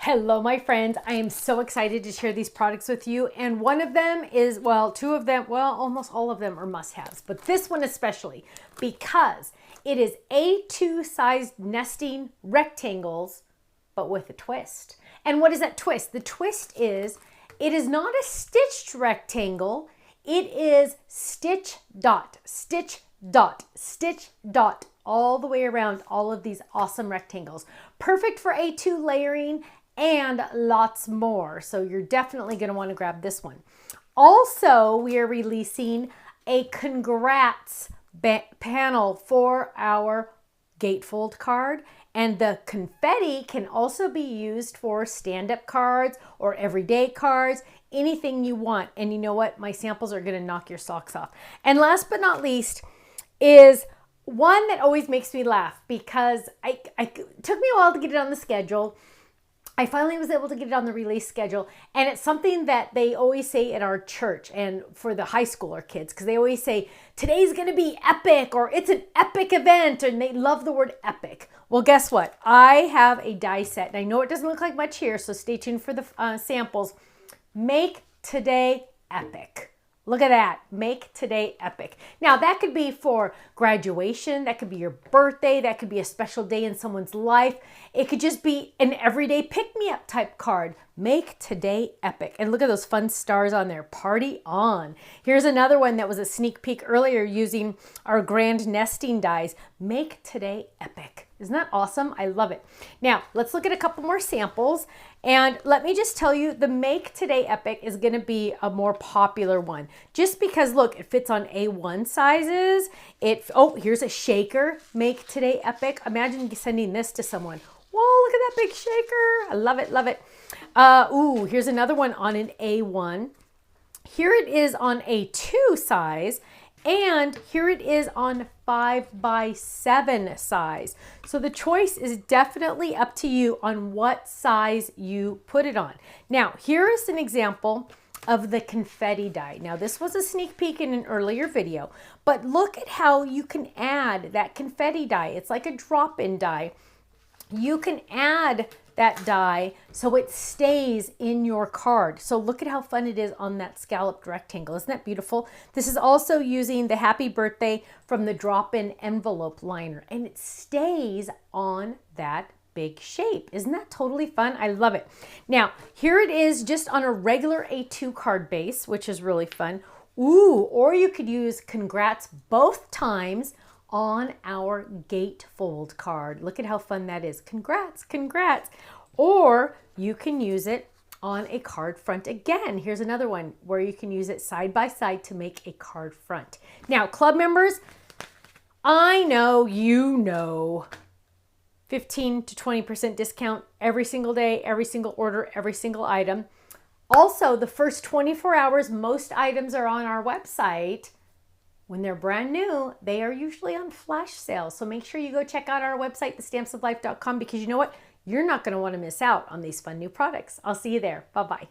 Hello, my friends. I am so excited to share these products with you. And one of them is, well, two of them, well, almost all of them are must-haves, but this one especially because it is A2 sized nesting rectangles, but with a twist. And what is that twist? The twist is, it is not a stitched rectangle. It is stitch dot, stitch dot, stitch dot, all the way around all of these awesome rectangles. Perfect for A2 layering and lots more. So you're definitely going to want to grab this one. Also, we are releasing a congrats panel for our gatefold card. And the confetti can also be used for stand-up cards or everyday cards, anything you want. And you know what? My samples are going to knock your socks off. And last but not least is one that always makes me laugh because it took me a while to get it on the schedule. I finally was able to get it on the release schedule, and it's something that they always say at our church and for the high schooler kids, because they always say, today's going to be epic, or it's an epic event, and they love the word epic. Well, guess what? I have a die set, and I know it doesn't look like much here, so stay tuned for the samples. Make today epic. Look at that. Make today epic. Now, that could be for graduation. That could be your birthday. That could be a special day in someone's life. It could just be an everyday pick-me-up type card. Make today epic. And look at those fun stars on there. Party on. Here's another one that was a sneak peek earlier using our grand nesting dies. Make today epic. Isn't that awesome? I love it. Now, let's look at a couple more samples. And let me just tell you, the Make Today Epic is going to be a more popular one. Just because, look, it fits on A1 sizes. Oh, here's a shaker. Make Today Epic. Imagine sending this to someone. Whoa, look at that big shaker. I love it, love it. Ooh, here's another one on an A1. Here it is on A2 size. And here it is on 5x7 size. So the choice is definitely up to you on what size you put it on. Now, here is an example of the confetti die. Now, this was a sneak peek in an earlier video, but look at how you can add that confetti die. It's like a drop-in die. You can add that die so it stays in your card. So look at how fun it is on that scalloped rectangle. Isn't that beautiful? This is also using the happy birthday from the drop-in envelope liner, and it stays on that big shape. Isn't that totally fun? I love it. Now, here it is just on a regular A2 card base, which is really fun. Ooh, or you could use congrats both times on our gatefold card. Look at how fun that is. Congrats, congrats. Or you can use it on a card front again. Here's another one where you can use it side by side to make a card front. Now, club members, I know you know 15 to 20% discount every single day, every single order, every single item. Also, the first 24 hours, most items are on our website. When they're brand new, they are usually on flash sale. So make sure you go check out our website, thestampsoflife.com, because you know what? You're not going to want to miss out on these fun new products. I'll see you there. Bye-bye.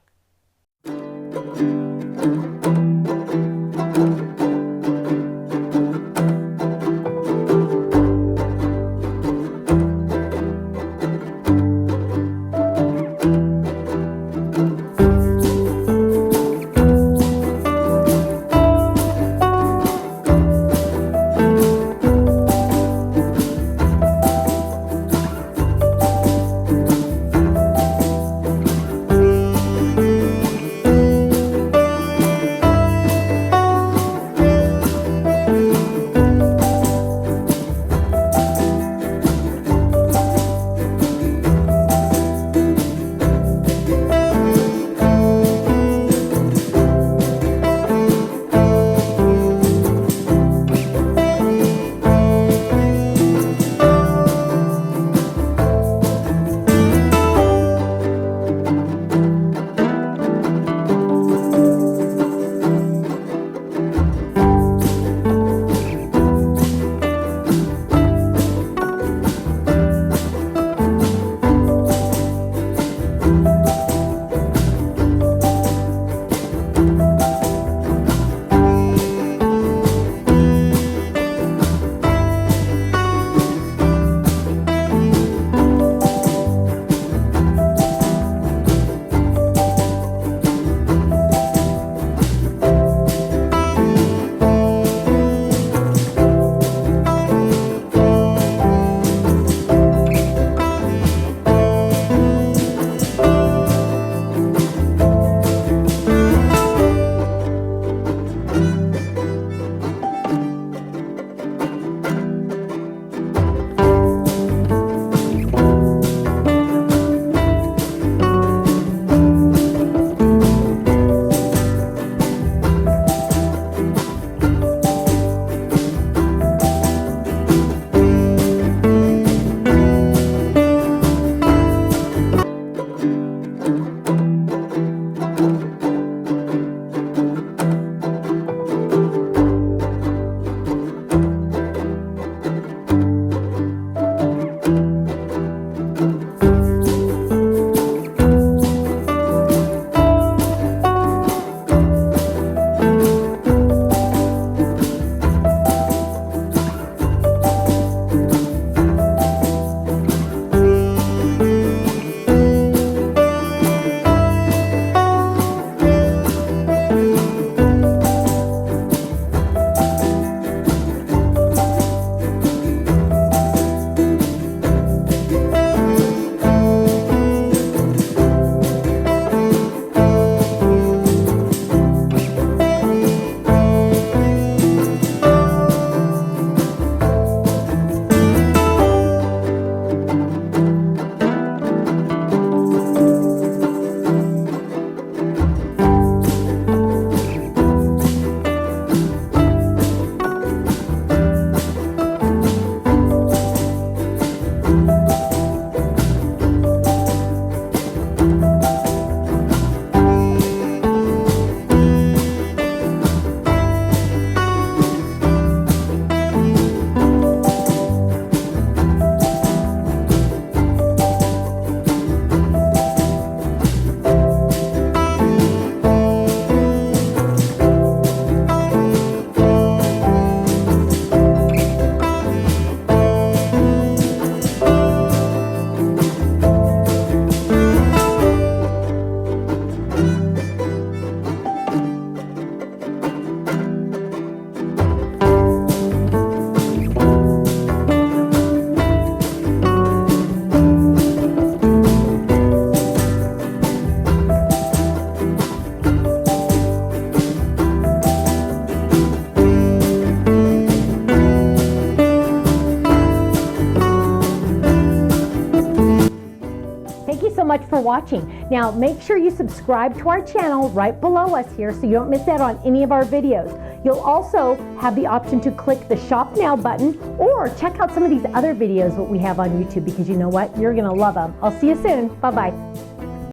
watching. Now, make sure you subscribe to our channel right below us here so you don't miss out on any of our videos. You'll also have the option to click the Shop Now button or check out some of these other videos that we have on YouTube, because you know what? You're going to love them. I'll see you soon. Bye-bye.